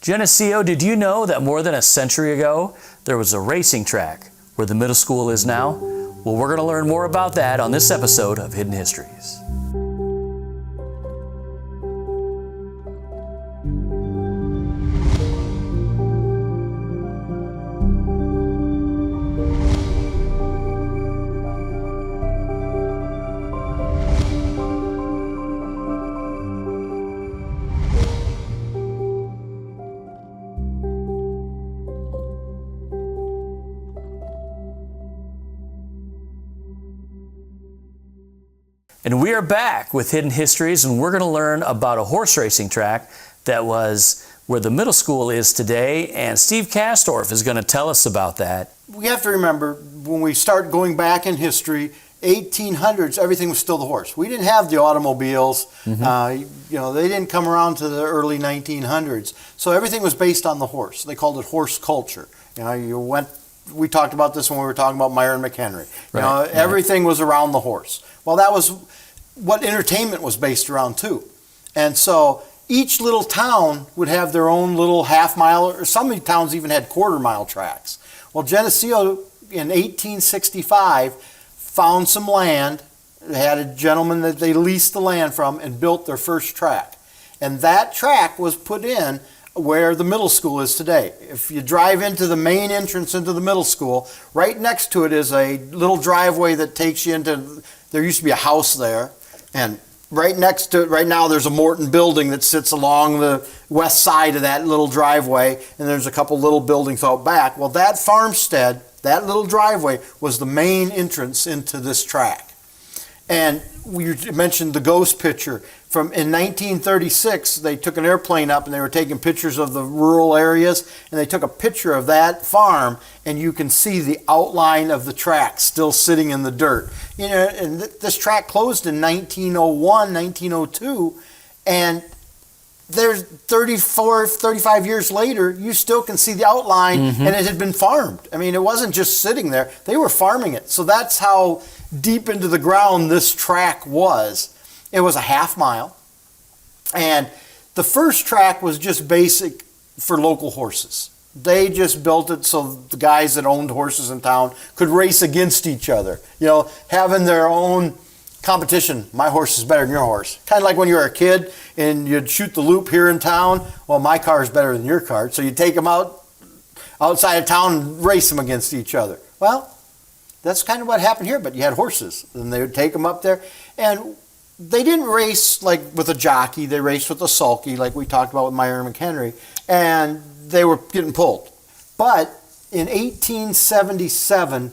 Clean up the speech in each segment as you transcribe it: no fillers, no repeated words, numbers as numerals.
Geneseo, did you know that more than a century ago, there was a racing track where the middle school is now? Well, we're going to learn more about that on this episode of Hidden Histories. And we are back with Hidden Histories, and we're going to learn about a horse racing track that was where the middle school is today, and Steve Kastorff is going to tell us about that. We have to remember, when we start going back in history, 1800s, everything was still the horse. We didn't have the automobiles. They didn't come around to the early 1900s. So everything was based on the horse. They called it horse culture. We talked about this when we were talking about Myron McHenry. Everything was around the horse. Well, that was what entertainment was based around too. And so each little town would have their own little half mile, or some towns even had quarter mile tracks. Well, Geneseo in 1865 found some land. They had a gentleman that they leased the land from and built their first track. And that track was put in where the middle school is today. If you drive into the main entrance into the middle school, right next to it is a little driveway that takes you into, there used to be a house there, and right next to it right now there's a Morton building that sits along the west side of that little driveway, and there's a couple little buildings out back. Well, that farmstead, that little driveway, was the main entrance into this track. And we mentioned the ghost picture. In 1936, they took an airplane up and they were taking pictures of the rural areas, and they took a picture of that farm, and you can see the outline of the track still sitting in the dirt. And this track closed in 1901, 1902, and there's 35 years later, you still can see the outline, and it had been farmed. I mean, it wasn't just sitting there. They were farming it. So that's how deep into the ground this track was. It was a half mile, and the first track was just basic for local horses. They just built it so the guys that owned horses in town could race against each other, having their own competition. My horse is better than your horse. Kind of like when you were a kid and you'd shoot the loop here in town. Well, my car is better than your car. So you take them outside of town and race them against each other. Well, that's kind of what happened here, but you had horses, and they would take them up there. And they didn't race like with a jockey. They raced with a sulky, like we talked about with Myron McHenry, and they were getting pulled. But in 1877,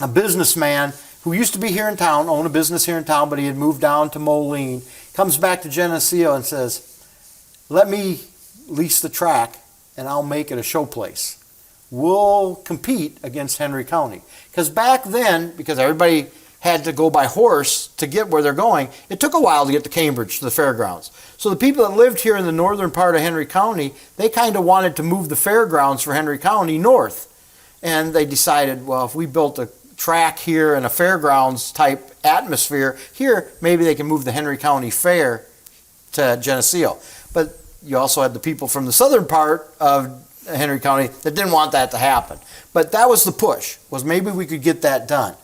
a businessman who used to be here in town, owned a business here in town, but he had moved down to Moline, comes back to Geneseo and says, let me lease the track and I'll make it a showplace. We'll compete against Henry County. Because back then, because everybody had to go by horse to get where they're going, it took a while to get to Cambridge, to the fairgrounds. So the people that lived here in the northern part of Henry County, they kind of wanted to move the fairgrounds for Henry County north. And they decided, well, if we built a track here in a fairgrounds type atmosphere here, maybe they can move the Henry County Fair to Geneseo. But you also had the people from the southern part of Henry County that didn't want that to happen. But that was the push, was maybe we could get that done.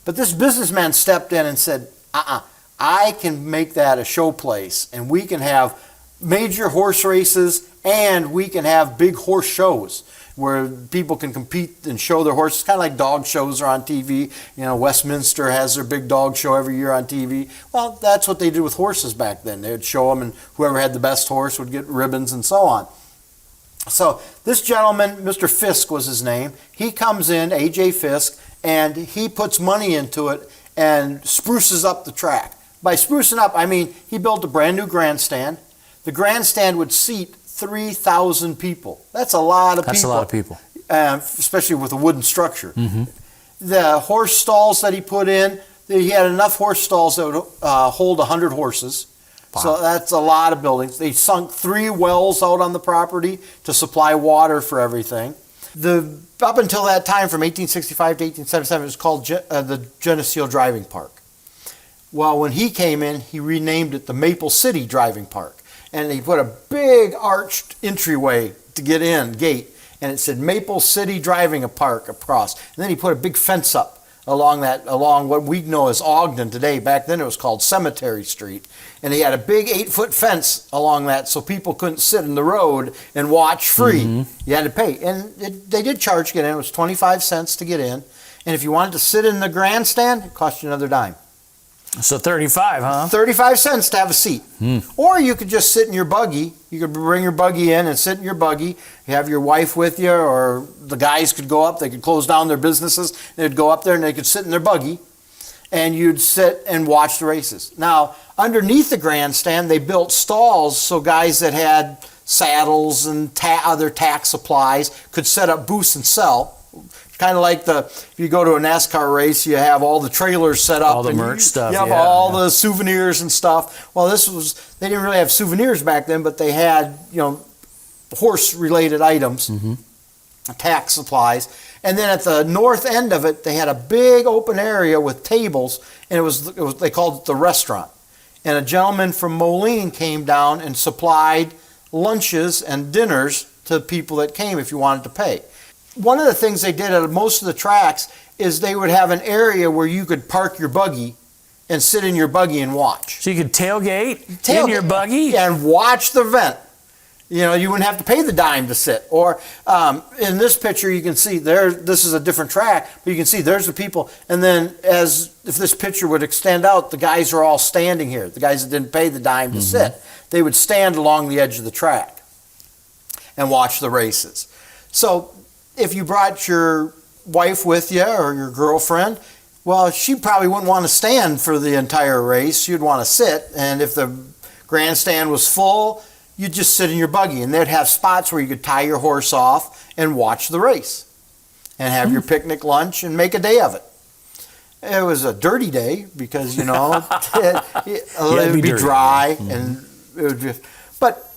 But this businessman stepped in and said, I can make that a showplace, and we can have major horse races, and we can have big horse shows where people can compete and show their horses, kind of like dog shows are on TV. Westminster has their big dog show every year on TV. Well, that's what they did with horses back then. They would show them, and whoever had the best horse would get ribbons and so on. So this gentleman, Mr. Fisk was his name, he comes in, A.J. Fisk, and he puts money into it and spruces up the track. By sprucing up, I mean he built a brand new grandstand. The grandstand would seat 3,000 people. That's a lot of people. That's a lot of people. Especially with a wooden structure. The horse stalls that he put in, he had enough horse stalls that would hold 100 horses. Wow. So that's a lot of buildings. They sunk 3 wells out on the property to supply water for everything. Up until that time, from 1865 to 1877, it was called the Geneseo Driving Park. Well, when he came in, he renamed it the Maple City Driving Park. and he put a big arched entryway to get in, gate, and it said Maple City Driving Park across. And then he put a big fence up along what we know as Ogden today. Back then it was called Cemetery Street. And he had a big 8-foot fence along that so people couldn't sit in the road and watch free. Mm-hmm. You had to pay. And they did charge to get in. It was 25 cents to get in. And if you wanted to sit in the grandstand, it cost you another dime. So 35, huh? 35 cents to have a seat. Or you could just sit in your buggy. You could bring your buggy in and sit in your buggy. You have your wife with you, or the guys could go up. They could close down their businesses. They'd go up there and they could sit in their buggy, and you'd sit and watch the races. Now, underneath the grandstand, they built stalls so guys that had saddles and other tack supplies could set up booths and sell. Kind of like if you go to a NASCAR race, you have all the trailers set up. All the merch stuff. You have all the souvenirs and stuff. Well, they didn't really have souvenirs back then, but they had, horse-related items, tack supplies. And then at the north end of it, they had a big open area with tables, and they called it the restaurant. And a gentleman from Moline came down and supplied lunches and dinners to people that came if you wanted to pay. One of the things they did at most of the tracks is they would have an area where you could park your buggy and sit in your buggy and watch. So you could tailgate in your buggy? And watch the event. You wouldn't have to pay the dime to sit. Or in this picture, you can see this is a different track, but you can see there's the people. And then if this picture would extend out, the guys are all standing here. The guys that didn't pay the dime to sit. They would stand along the edge of the track and watch the races. So if you brought your wife with you or your girlfriend, well, she probably wouldn't want to stand for the entire race. She'd want to sit. And if the grandstand was full, you'd just sit in your buggy. And they'd have spots where you could tie your horse off and watch the race and have your picnic lunch and make a day of it. It was a dirty day because, it would be dry. And it would but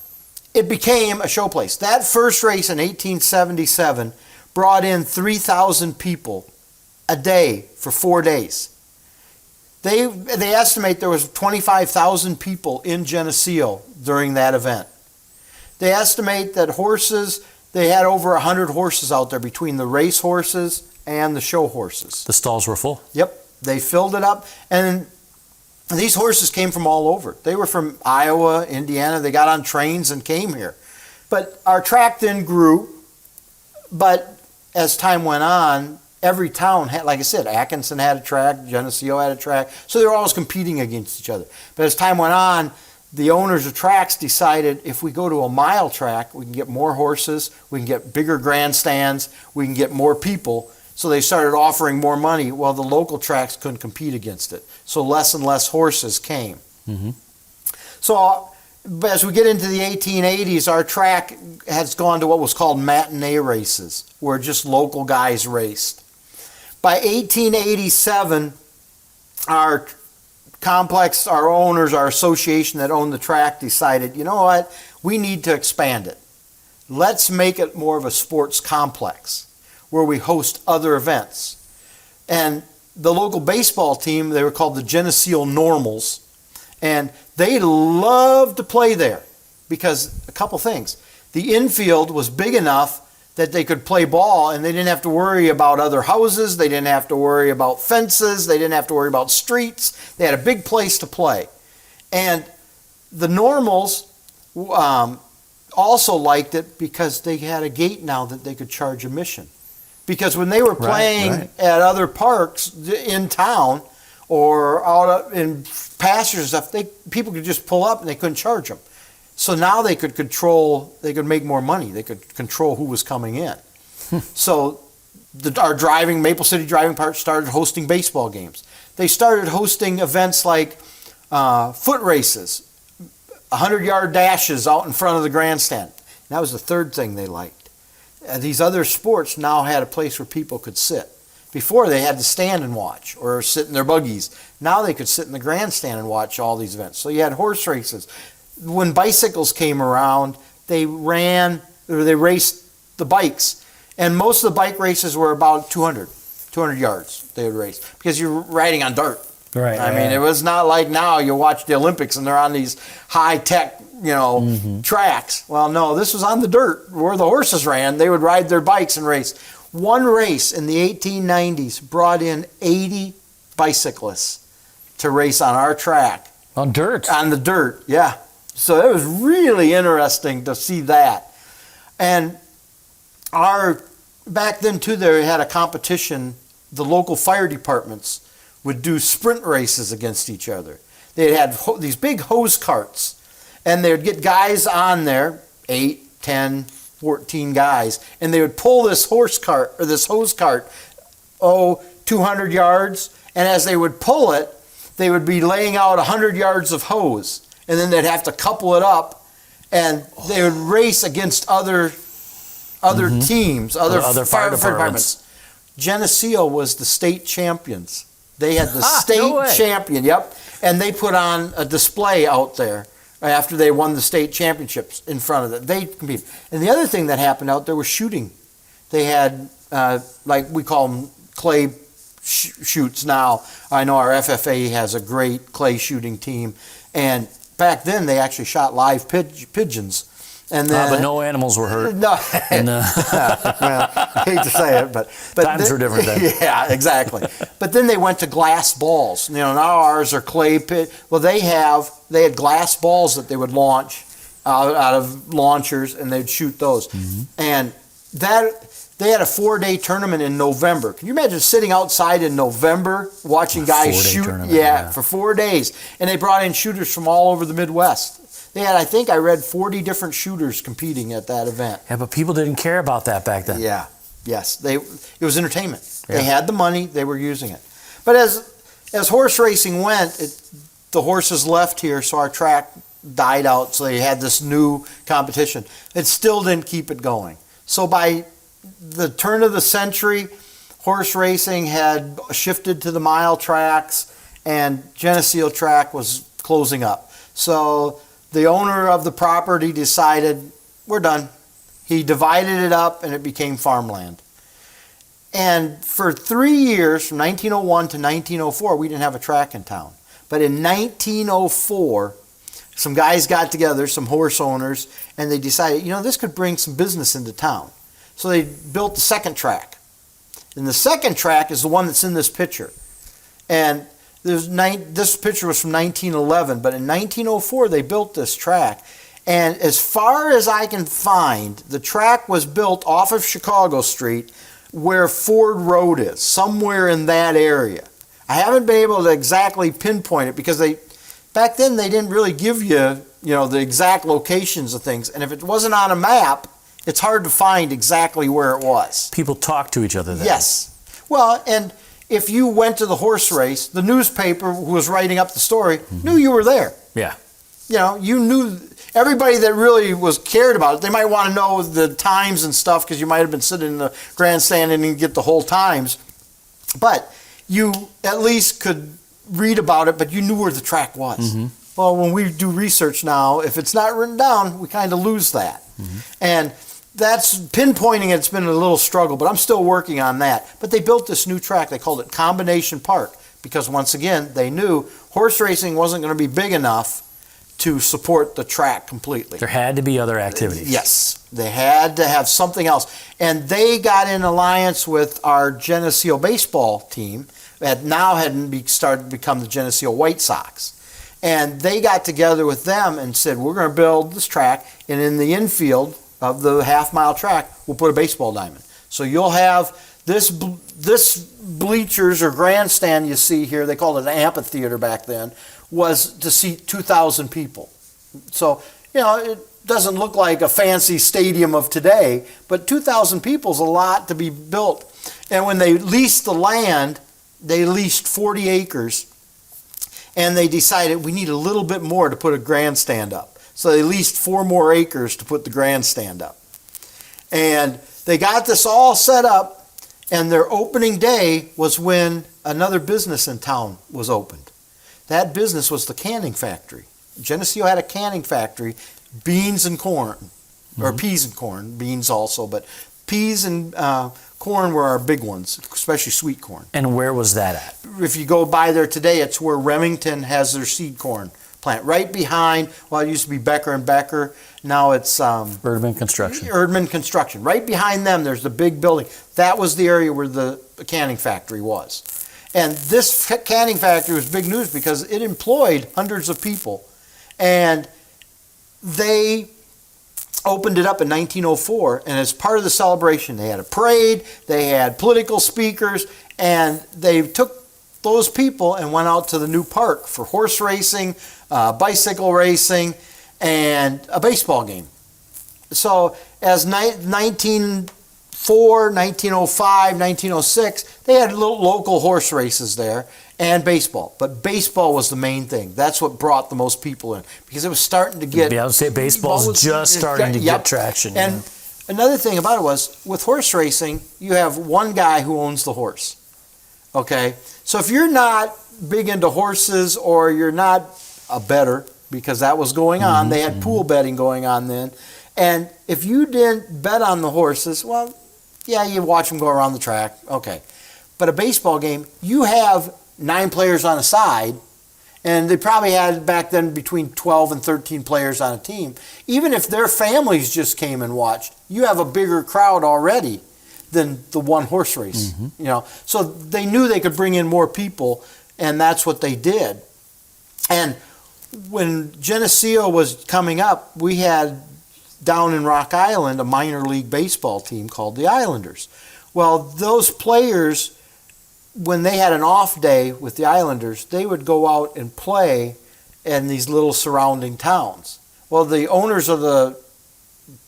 it became a showplace. That first race in 1877 brought in 3,000 people a day for 4 days. They estimate there was 25,000 people in Geneseo during that event. They estimate that they had over 100 horses out there between the race horses and the show horses. The stalls were full? Yep. They filled it up. And these horses came from all over. They were from Iowa, Indiana. They got on trains and came here. But our track then grew. But as time went on, every town had, like I said, Atkinson had a track, Geneseo had a track. So they were always competing against each other. But as time went on, the owners of tracks decided if we go to a mile track, we can get more horses, we can get bigger grandstands, we can get more people. So they started offering more money. Well, the local tracks couldn't compete against it. So less and less horses came. So as we get into the 1880s, our track has gone to what was called matinee races, where just local guys raced. By 1887, our complex, our owners, our association that owned the track decided, you know what, we need to expand it. Let's make it more of a sports complex where we host other events. And the local baseball team, they were called the Geneseo Normals, and they loved to play there because a couple things. The infield was big enough that they could play ball and they didn't have to worry about other houses. They didn't have to worry about fences. They didn't have to worry about streets. They had a big place to play. And the Normals also liked it because they had a gate now that they could charge admission. Because when they were playing at other parks in town or out in pastures and stuff, people could just pull up and they couldn't charge them. So now they could make more money. They could control who was coming in. So our Maple City Driving Park started hosting baseball games. They started hosting events like foot races, 100-yard dashes out in front of the grandstand. That was the third thing they liked. These other sports now had a place where people could sit. Before they had to stand and watch or sit in their buggies. Now they could sit in the grandstand and watch all these events. So you had horse races. When bicycles came around, they raced the bikes. And most of the bike races were about 200 yards they would race because you're riding on dirt. Right. I mean, it was not like now you watch the Olympics and they're on these high-tech tracks. Well, no, this was on the dirt where the horses ran. They would ride their bikes and race. One race in the 1890s brought in 80 bicyclists to race on our track. On dirt? On the dirt, yeah. So it was really interesting to see that. And back then, too, they had a competition. The local fire departments would do sprint races against each other. They had these big hose carts, and they would get guys on there, 8, 10, 14 guys, and they would pull this hose cart, 200 yards, and as they would pull it, they would be laying out 100 yards of hose, and then they'd have to couple it up, and they would race against other teams, other fire departments. Geneseo was the state champions. They had the state champion, yep, and they put on a display out there after they won the state championships in front of it. They competed. And the other thing that happened out there was shooting. They had, like we call them clay shoots now. I know our FFA has a great clay shooting team, and back then they actually shot live pigeons. And then, but no animals were hurt. No, well, I hate to say it, but times were different then. Yeah, exactly. But then they went to glass balls. Now ours are clay pit. Well, they had glass balls that they would launch out of launchers, and they'd shoot those. And they had a 4-day tournament in November. Can you imagine sitting outside in November watching guys shoot? Yeah, for 4 days, and they brought in shooters from all over the Midwest. They had, I think I read 40 different shooters competing at that event. Yeah, but people didn't care about that back then. Yeah, yes. It was entertainment. Yeah. They had the money, they were using it. But as horse racing went, the horses left here, so our track died out, so they had this new competition. It still didn't keep it going. So by the turn of the century, horse racing had shifted to the mile tracks, and Geneseo track was closing up. So the owner of the property decided, we're done. He divided it up, and it became farmland. And for 3 years, from 1901 to 1904, we didn't have a track in town. But in 1904, some guys got together, some horse owners, and they decided, this could bring some business into town. So they built the second track. And the second track is the one that's in this picture. And this picture was from 1911, but in 1904 they built this track. And as far as I can find, the track was built off of Chicago Street where Ford Road is, somewhere in that area. I haven't been able to exactly pinpoint it because back then they didn't really give you, the exact locations of things. And if it wasn't on a map, it's hard to find exactly where it was. People talk to each other then. Yes. Well, and if you went to the horse race, the newspaper who was writing up the story knew you were there. Yeah. You knew everybody that really cared about it. They might want to know the times and stuff because you might have been sitting in the grandstand and didn't get the whole times. But you at least could read about it, but you knew where the track was. Well, when we do research now, if it's not written down, we kind of lose that. And that's pinpointing it's been a little struggle, but I'm still working on that. But they built this new track. They called it Combination Park because, once again, they knew horse racing wasn't going to be big enough to support the track completely. There had to be other activities. Yes, they had to have something else. And they got in alliance with our Geneseo baseball team that now had started to become the Geneseo White Sox. And they got together with them and said, we're going to build this track, and in the infield of the half-mile track, we'll put a baseball diamond. So you'll have this bleachers or grandstand you see here, they called it an amphitheater back then, was to seat 2,000 people. So, it doesn't look like a fancy stadium of today, but 2,000 people is a lot to be built. And when they leased the land, they leased 40 acres, and they decided we need a little bit more to put a grandstand up. So they leased 4 more acres to put the grandstand up. And they got this all set up, and their opening day was when another business in town was opened. That business was the canning factory. Geneseo had a canning factory, beans and corn, or peas and corn, beans also, but peas and corn were our big ones, especially sweet corn. And where was that at? If you go by there today, it's where Remington has their seed corn plant, right behind, well, it used to be Becker and Becker. Now it's Erdman Construction. Erdman Construction. Right behind them, there's the big building. That was the area where the canning factory was. And this canning factory was big news because it employed hundreds of people. And they opened it up in 1904, and as part of the celebration, they had a parade, they had political speakers, and they took those people and went out to the new park for horse racing, bicycle racing, and a baseball game. So as 1904, 1905, 1906, they had little local horse races there and baseball. But baseball was the main thing. That's what brought the most people in because it was starting to get... Yeah, I would say baseball's just starting to get traction. And another thing about it was, with horse racing, you have one guy who owns the horse. Okay? So if you're not big into horses or you're not a bettor, because that was going on, they had pool betting going on then, and if you didn't bet on the horses, well, yeah, you watch them go around the track, okay. But a baseball game, you have 9 players on a side, and they probably had back then between 12 and 13 players on a team. Even if their families just came and watched, you have a bigger crowd already than the one horse race. You know, so they knew they could bring in more people, and that's what they did. And when Geneseo was coming up, we had down in Rock Island a minor league baseball team called the Islanders. Well, those players, when they had an off day with the Islanders, they would go out and play in these little surrounding towns. Well, the owners of the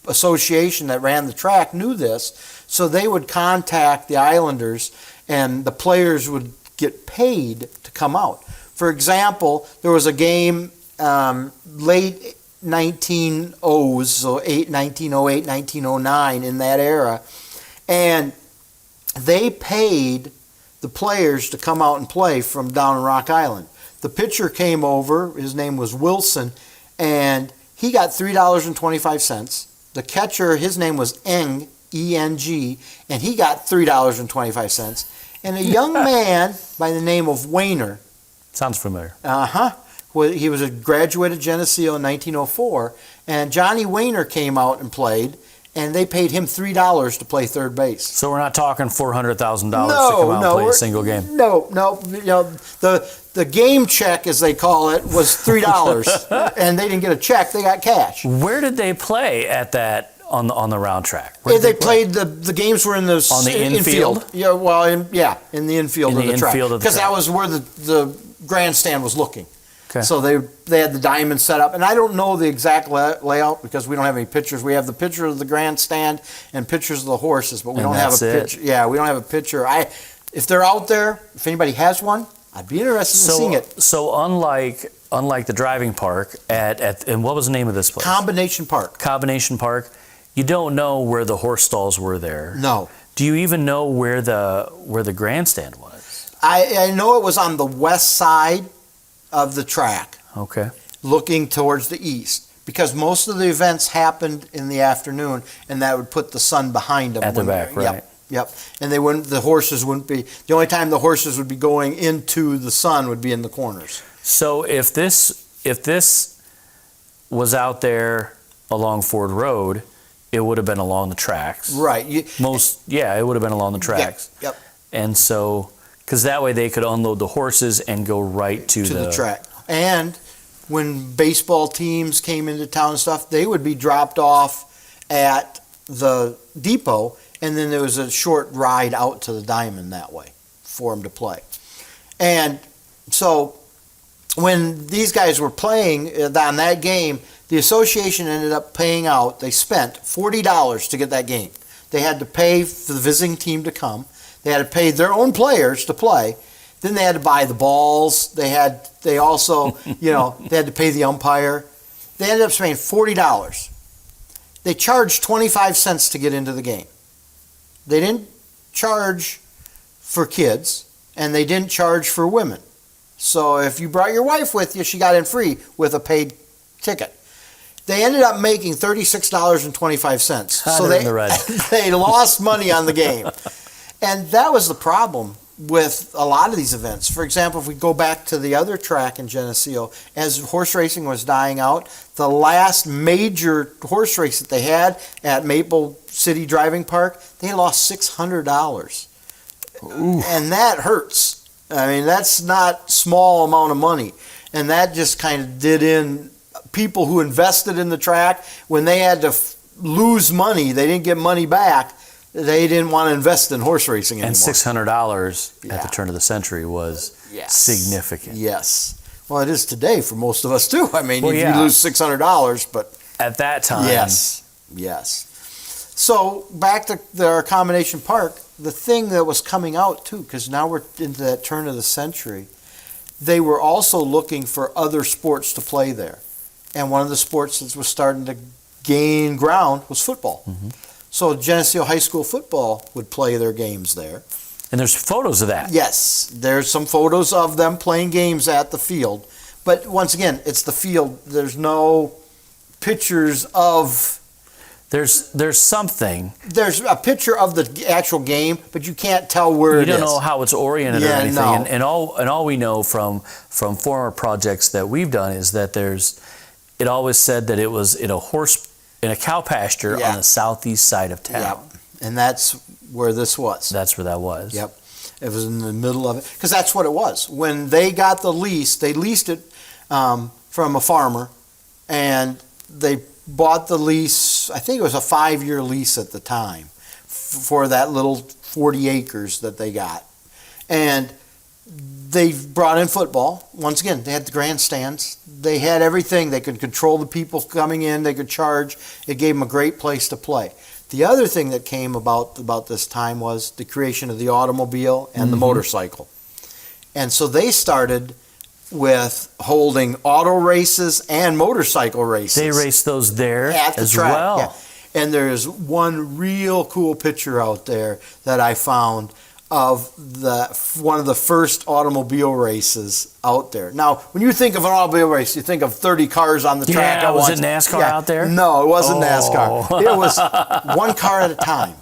association that ran the track knew this, so they would contact the Islanders and the players would get paid to come out. For example, there was a game late 1900s, so 1908, 1909, in that era, and they paid the players to come out and play from down in Rock Island. The pitcher came over, his name was Wilson, and he got $3.25. The catcher, his name was Eng, E-N-G, and he got $3.25. And a young man by the name of Wayner. Sounds familiar. He was a graduate of Geneseo in 1904, and Johnny Wayner came out and played, and they paid him $3 to play third base. So we're not talking $400,000 to come out and play a single game. No. You know, the game check, as they call it, was $3, and they didn't get a check; they got cash. Where did they play at that on the round track? They played the games were in the on the infield. Yeah, well, in the infield of the track, because that was where the grandstand was looking. Okay. So they had the diamond set up, and I don't know the exact layout because we don't have any pictures. We have the picture of the grandstand and pictures of the horses, but we don't have a picture. Yeah, we don't have a picture. If they're out there, if anybody has one, I'd be interested in seeing it. So unlike the driving park and what was the name of this place? Combination Park. Combination Park. You don't know where the horse stalls were there. No. Do you even know where the grandstand was? I know it was on the west side of the track. Okay. Looking towards the east, because most of the events happened in the afternoon, and that would put the sun behind them. At the back, right? Yep. And the horses wouldn't be. The only time the horses would be going into the sun would be in the corners. So if this was out there along Ford Road, it would have been along the tracks. Right. It would have been along the tracks. Yep. And so, because that way they could unload the horses and go right to the track. And when baseball teams came into town and stuff, they would be dropped off at the depot, and then there was a short ride out to the diamond that way for them to play. And so when these guys were playing on that game, the association ended up paying out, they spent $40 to get that game. They had to pay for the visiting team to come. They had to pay their own players to play. Then they had to buy the balls. They also, they had to pay the umpire. They ended up spending $40. They charged 25 cents to get into the game. They didn't charge for kids, and they didn't charge for women. So if you brought your wife with you, she got in free with a paid ticket. They ended up making $36.25. So they lost money on the game. And that was the problem with a lot of these events. For example, if we go back to the other track in Geneseo, as horse racing was dying out, the last major horse race that they had at Maple City Driving Park, they lost $600. And that hurts. I mean, that's not small amount of money. And that just kind of did in people who invested in the track, when they had to lose money, they didn't get money back, they didn't want to invest in horse racing anymore. And $600 at the turn of the century was significant. Yes. Well, it is today for most of us too. I mean, Well, you yeah. lose $600, but At that time, yes. So back to our combination park, the thing that was coming out too, because now we're into that turn of the century, they were also looking for other sports to play there. And one of the sports that was starting to gain ground was football. So Geneseo High School football would play their games there. and there's photos of that. Yes, there's some photos of them playing games at the field. But once again, it's the field. There's no pictures of... There's something. There's a picture of the actual game, but you can't tell where it is. You don't know how it's oriented or Yeah, anything. no. And all we know from former projects that we've done is that it always said that it was in a cow pasture Yeah. on the southeast side of town. Yep. And that's where this was. That's where that was. Yep. It was in the middle of it. Because that's what it was. When they got the lease, they leased it from a farmer, and they bought the lease, I think it was a 5-year lease at the time, for that little 40 acres that they got. And they brought in football. Once again, they had the grandstands. They had everything. They could control the people coming in. They could charge. It gave them a great place to play. The other thing that came about this time was the creation of the automobile and the motorcycle. And so they started with holding auto races and motorcycle races. They raced those there at the as track. well. Yeah. And there's one real cool picture out there that I found of one of the first automobile races out there. Now, when you think of an automobile race, you think of 30 cars on the track at was once. it NASCAR out there? No, it wasn't Oh. NASCAR. It was one car at a time.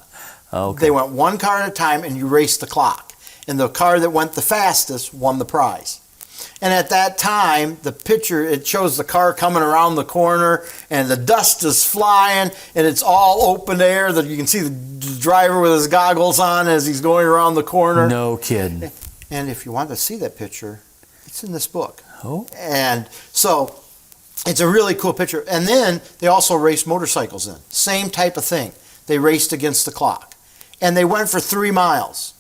Okay. They went one car at a time, and you raced the clock. And the car that went the fastest won the prize. And at that time, the picture, it shows the car coming around the corner, and the dust is flying, and it's all open air. That you can see the driver with his goggles on as he's going around the corner. No kidding. And if you want to see that picture, it's in this book. Oh. And so it's a really cool picture. And then they also raced motorcycles in. Same type of thing. They raced against the clock. And they went for 3 miles.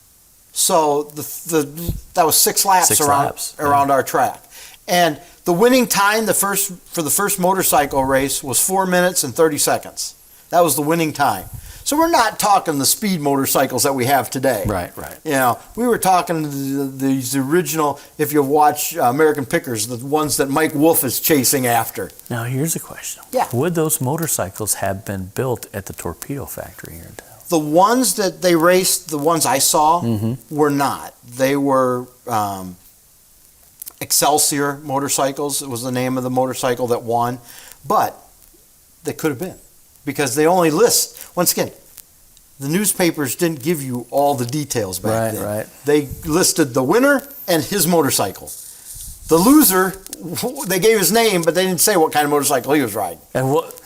So that was 6 laps around our track. And the winning time for the first motorcycle race was 4 minutes and 30 seconds. That was the winning time. So we're not talking the speed motorcycles that we have today. Right. You know, we were talking these original, if you watch American Pickers, the ones that Mike Wolf is chasing after. Now, here's a question. Yeah. Would those motorcycles have been built at the torpedo factory here in town? The ones that they raced, the ones I saw, were not. They were Excelsior motorcycles. It was the name of the motorcycle that won. But they could have been. Because they only list, once again, the newspapers didn't give you all the details back then. Right. They listed the winner and his motorcycle. The loser, they gave his name, but they didn't say what kind of motorcycle he was riding. And what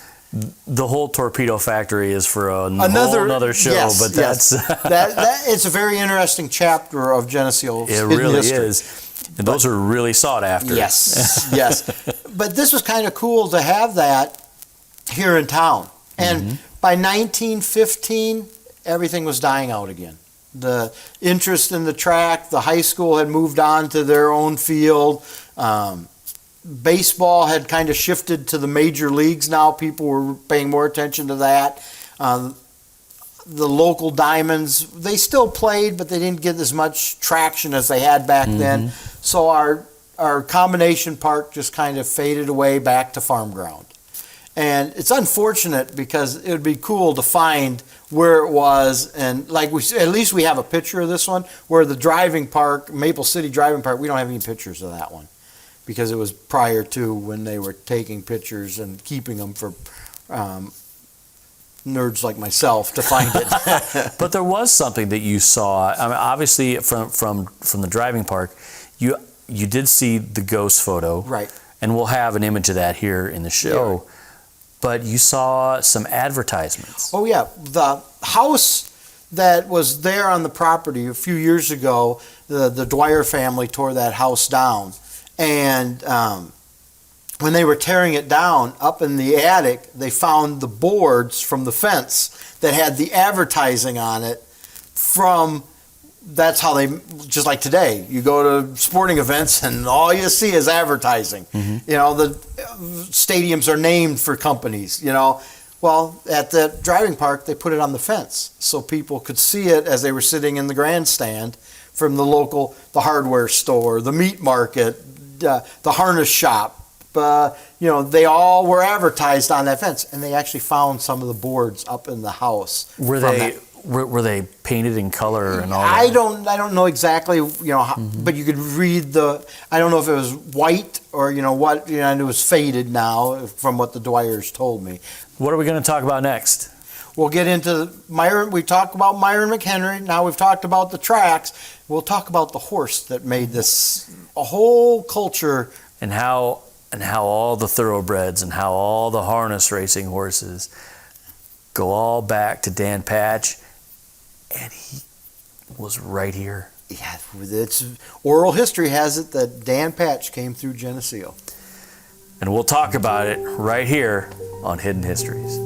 the whole torpedo factory is for whole another show, yes, but that's that it's a very interesting chapter of Geneseo's it hidden really history. is. And those are really sought after. Yes. But this was kind of cool to have that here in town. And by 1915, everything was dying out again. The interest in the track, the high school had moved on to their own field. Baseball had kind of shifted to the major leagues now. People were paying more attention to that. The local diamonds, they still played, but they didn't get as much traction as they had back then. So our combination park just kind of faded away back to farm ground. And it's unfortunate because it would be cool to find where it was, and like at least we have a picture of this one, where the driving park, Maple City Driving Park, we don't have any pictures of that one because it was prior to when they were taking pictures and keeping them for nerds like myself to find it. But there was something that you saw. I mean, obviously, from the driving park, you did see the ghost photo, Right. And we'll have an image of that here in the show. Yeah. But you saw some advertisements. Oh yeah, the house that was there on the property a few years ago, the Dwyer family tore that house down, and when they were tearing it down, up in the attic, they found the boards from the fence that had the advertising on it from. That's how they, just like today, you go to sporting events and all you see is advertising. Mm-hmm. You know, the stadiums are named for companies, you know. Well, at the driving park, they put it on the fence so people could see it as they were sitting in the grandstand from the hardware store, the meat market, the harness shop. You know, they all were advertised on that fence, and they actually found some of the boards up in the house. Were they painted in color and all that? I don't know exactly, you know, but you could read I don't know if it was white or, you know, what, you know, and it was faded now from what the Dwyers told me. What are we going to talk about next? We'll get into Myron. We talked about Myron McHenry. Now we've talked about the tracks. We'll talk about the horse that made this a whole culture. And how all the thoroughbreds and how all the harness racing horses go all back to Dan Patch. And he was right here. Yeah, it's oral history has it that Dan Patch came through Geneseo. And we'll talk about it right here on Hidden Histories.